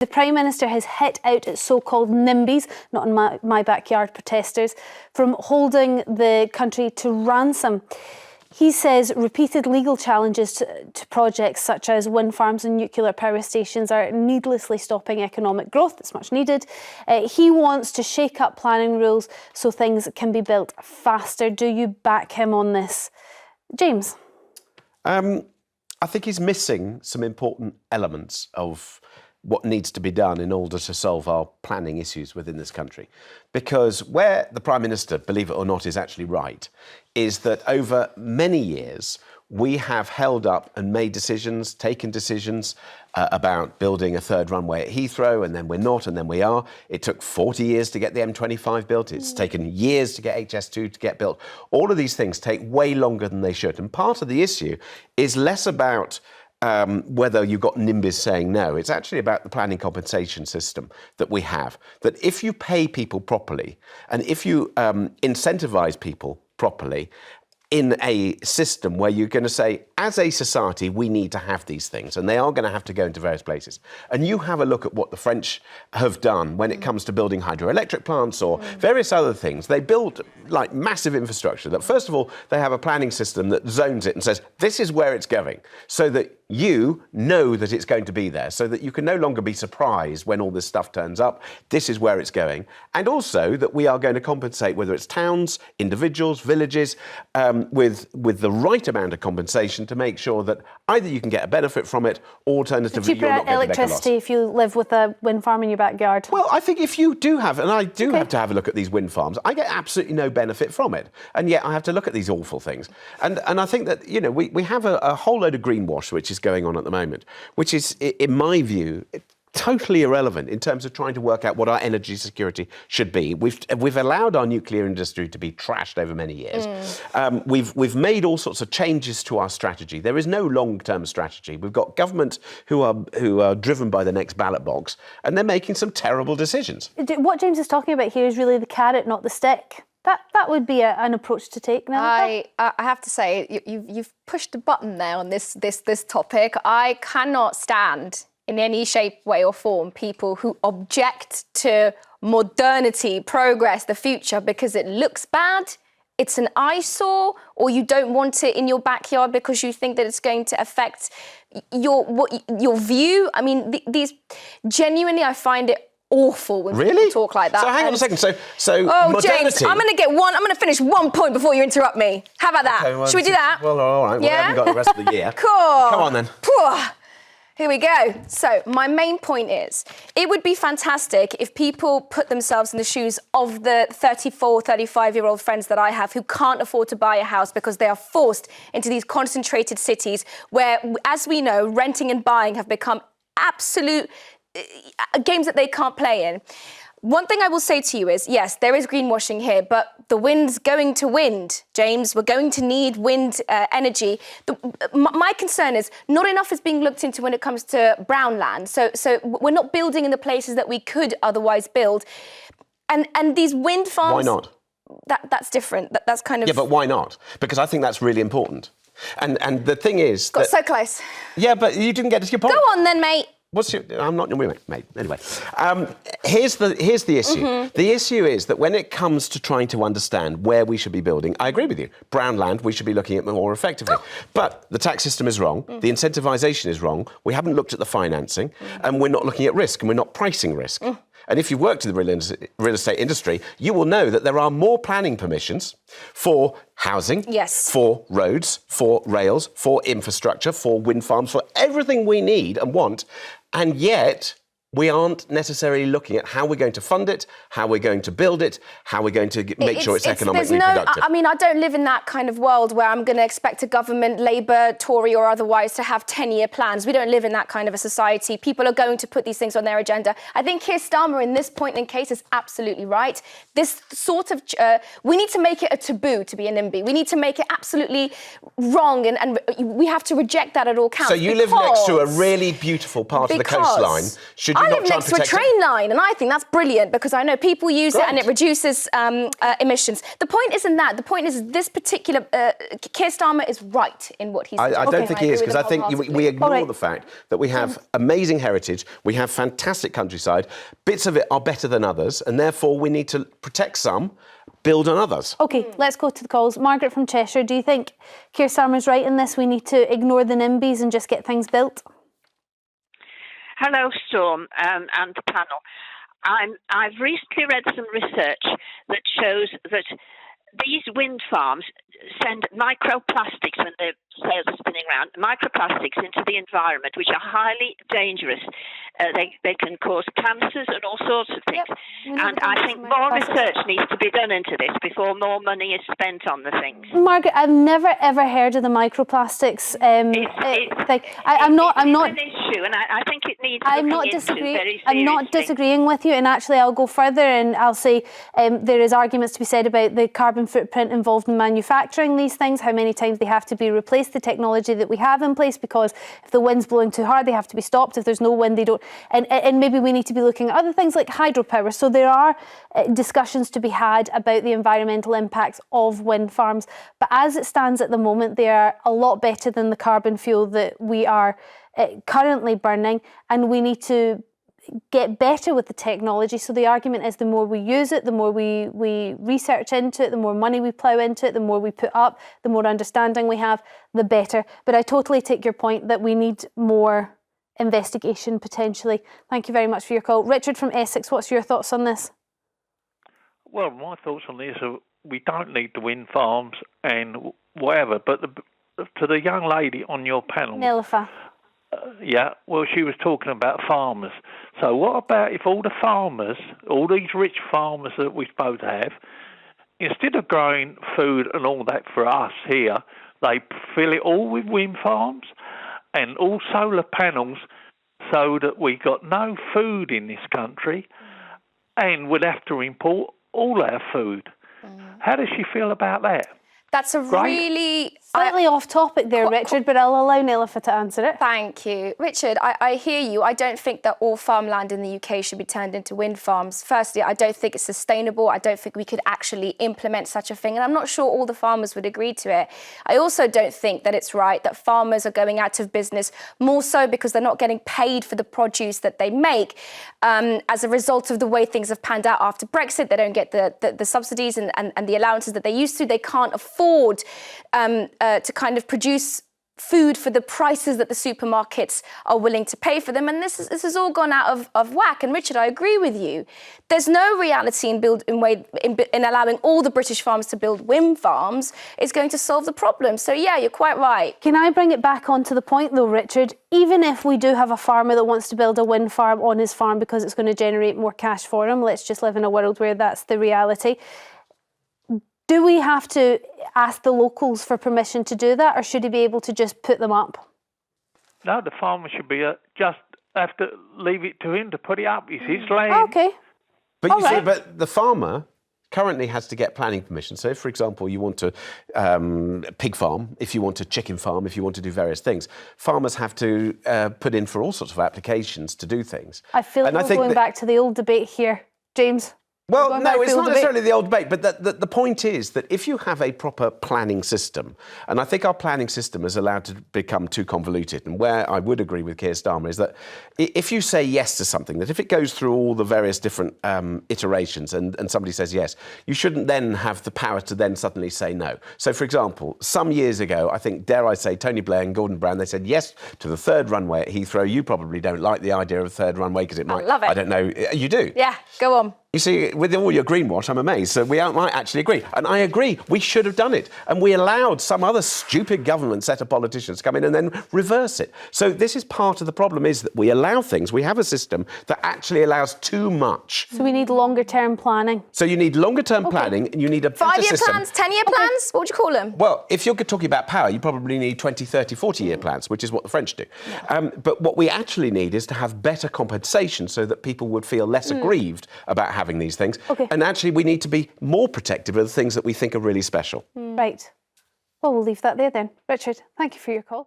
The Prime Minister has hit out at so-called NIMBYs, not in my backyard protesters, from holding the country to ransom. He says repeated legal challenges to projects such as wind farms and nuclear power stations are needlessly stopping economic growth that's much needed. He wants to shake up planning rules so things can be built faster. Do you back him on this? James? I think he's missing some important elements of what needs to be done in order to solve our planning issues within this country. Because where the Prime Minister, believe it or not, is actually right, is that over many years we have held up and made decisions, taken decisions about building a third runway at Heathrow, and then we're not, and then we are. It took 40 years to get the M25 built. It's taken years to get HS2 to get built. All of these things take way longer than they should. And part of the issue is less about whether you've got Nimbys saying no. It's actually about the planning compensation system that we have. That if you pay people properly and if you incentivise people properly in a system where you're going to say, as a society, we need to have these things, and they are going to have to go into various places. And you have a look at what the French have done when it comes to building hydroelectric plants or various other things. They build like massive infrastructure that, first of all, they have a planning system that zones it and says, this is where it's going, so that you know that it's going to be there, so that you can no longer be surprised when all this stuff turns up. This is where it's going. And also that we are going to compensate, whether it's towns, individuals, villages, with the right amount of compensation to make sure that either you can get a benefit from it, or alternatively you're not going to make a loss. Electricity if you live with a wind farm in your backyard. Well, I think if you do have, and I do have to have a look at these wind farms, I get absolutely no benefit from it. And yet I have to look at these awful things. And I think that, you know, we have a whole load of greenwash which is going on at the moment, which is, in my view, totally irrelevant in terms of trying to work out what our energy security should be. We've allowed our nuclear industry to be trashed over many years. We've made all sorts of changes to our strategy. There is no long-term strategy. We've got government who are driven by the next ballot box, and they're making some terrible decisions. What James is talking about here is really the carrot, not the stick. That would be an approach to take now. I have to say, you've pushed a button there on this topic. I cannot stand in any shape, way or form people who object to modernity, progress, the future because it looks bad, it's an eyesore, or you don't want it in your backyard because you think that it's going to affect your view. I mean, these genuinely, I find it awful when people talk like that. So hang on a second. So modernity. James, I'm going to finish one point before you interrupt me. How about that? Okay, well, should we do that? Well, all right. Well, Yeah? we haven't got the rest of the year. Cool. Come on then. Here we go. So my main point is, it would be fantastic if people put themselves in the shoes of the 34, 35-year-old friends that I have who can't afford to buy a house because they are forced into these concentrated cities where, as we know, renting and buying have become absolute games that they can't play in. One thing I will say to you is, yes, there is greenwashing here, but the wind's going to wind, James. We're going to need wind energy. My concern is not enough is being looked into when it comes to brown land. So we're not building in the places that we could otherwise build. And these wind farms... Why not? That's different. That's kind of... Yeah, but why not? Because I think that's really important. And the thing is... Got so close. Yeah, but you didn't get to your point. Go on then, mate. I'm not your mate. Anyway, here's the issue. The issue is that when it comes to trying to understand where we should be building, I agree with you. Brown land, we should be looking at more effectively. But the tax system is wrong. The incentivisation is wrong. We haven't looked at the financing, and we're not looking at risk, and we're not pricing risk. And if you've worked in the real estate industry, you will know that there are more planning permissions for housing, for roads, for rails, for infrastructure, for wind farms, for everything we need and want. And yet, we aren't necessarily looking at how we're going to fund it, how we're going to build it, how we're going to make sure it's economically productive. I mean, I don't live in that kind of world where I'm going to expect a government, Labour, Tory or otherwise, to have 10-year plans. We don't live in that kind of a society. People are going to put these things on their agenda. I think Keir Starmer in this point in case is absolutely right. This sort of... we need to make it a taboo to be a NIMBY. We need to make it absolutely wrong and we have to reject that at all counts. So you live next to a really beautiful part of the coastline. Should you I not live try next and to a protect it? train line, and I think that's brilliant because I know people use it and Great. it reduces emissions. The point isn't that. The point is this particular Keir Starmer is right in what he's saying. I don't think he is, because I think we ignore the fact that we have amazing heritage, we have fantastic countryside, bits of it are better than others, and therefore we need to protect some, build on others. OK, let's go to the calls. Margaret from Cheshire, do you think Keir Starmer's right in this? We need to ignore the NIMBYs and just get things built? Hello, Storm, and the panel. I've recently read some research that shows that these wind farms send microplastics when the sails are spinning around, microplastics into the environment, which are highly dangerous. They can cause cancers and all sorts of things. And I think more research needs to be done into this before more money is spent on the things. Margaret, I've never ever heard of the microplastics thing. I'm not. It's an issue, and I think it needs looking into very seriously. I'm not disagreeing with you, and actually, I'll go further and I'll say there is arguments to be said about the carbon footprint involved in manufacturing these things, how many times they have to be replaced, the technology that we have in place, because if the wind's blowing too hard, they have to be stopped. If there's no wind, they don't. And maybe we need to be looking at other things like hydropower. So there are discussions to be had about the environmental impacts of wind farms. But as it stands at the moment, they are a lot better than the carbon fuel that we are currently burning, and we need to get better with the technology. So the argument is the more we use it, the more we research into it, the more money we plough into it, the more we put up, the more understanding we have, the better. But I totally take your point that we need more investigation potentially. Thank you very much for your call. Richard from Essex, what's your thoughts on this? Well, my thoughts on this are we don't need the wind farms and whatever, but to the young lady on your panel... Nelufar. Yeah, well, she was talking about farmers. So what about if all the farmers, all these rich farmers that we're supposed to have, instead of growing food and all that for us here, they fill it all with wind farms and all solar panels so that we got no food in this country and we'd have to import all our food. How does she feel about that? That's a really... Slightly off topic there, Richard, but I'll allow Nelufar to answer it. Thank you. Richard, I hear you. I don't think that all farmland in the UK should be turned into wind farms. Firstly, I don't think it's sustainable. I don't think we could actually implement such a thing. And I'm not sure all the farmers would agree to it. I also don't think that it's right that farmers are going out of business, more so because they're not getting paid for the produce that they make. As a result of the way things have panned out after Brexit, they don't get the subsidies and the allowances that they used to. They can't afford to kind of produce food for the prices that the supermarkets are willing to pay for them. And this has all gone out of whack. And Richard, I agree with you. There's no reality in allowing all the British farms to build wind farms is going to solve the problem. So yeah, you're quite right. Can I bring it back onto the point though, Richard? Even if we do have a farmer that wants to build a wind farm on his farm because it's going to generate more cash for him, let's just live in a world where that's the reality. Do we have to ask the locals for permission to do that, or should he be able to just put them up? No, the farmer should be just have to leave it to him to put it up. It's his land. Okay. But you see, but the farmer currently has to get planning permission. So if, for example, you want to pig farm, if you want a chicken farm, if you want to do various things, farmers have to put in for all sorts of applications to do things. I feel like we're going back to the old debate here, James. Well, no, it's not necessarily the old debate, but the point is that if you have a proper planning system, and I think our planning system is allowed to become too convoluted, and where I would agree with Keir Starmer is that if you say yes to something, that if it goes through all the various different iterations and somebody says yes, you shouldn't then have the power to then suddenly say no. So, for example, some years ago, I think, dare I say, Tony Blair and Gordon Brown, they said yes to the third runway at Heathrow. You probably don't like the idea of a third runway because it might... I love it. I don't know. You do? Yeah, go on. You see, with all your greenwash, I'm amazed. So we might actually agree. And I agree, we should have done it. And we allowed some other stupid government set of politicians to come in and then reverse it. So this is part of the problem, is that we allow things. We have a system that actually allows too much. So we need longer-term planning. So you need longer-term planning, and you need a better system. 5-year plans, 10-year plans? What would you call them? Well, if you're talking about power, you probably need 20, 30, 40-year plans, which is what the French do. Yeah. But what we actually need is to have better compensation so that people would feel less aggrieved about having these things. Okay. And actually, we need to be more protective of the things that we think are really special. Right. Well, we'll leave that there then. Richard, thank you for your call.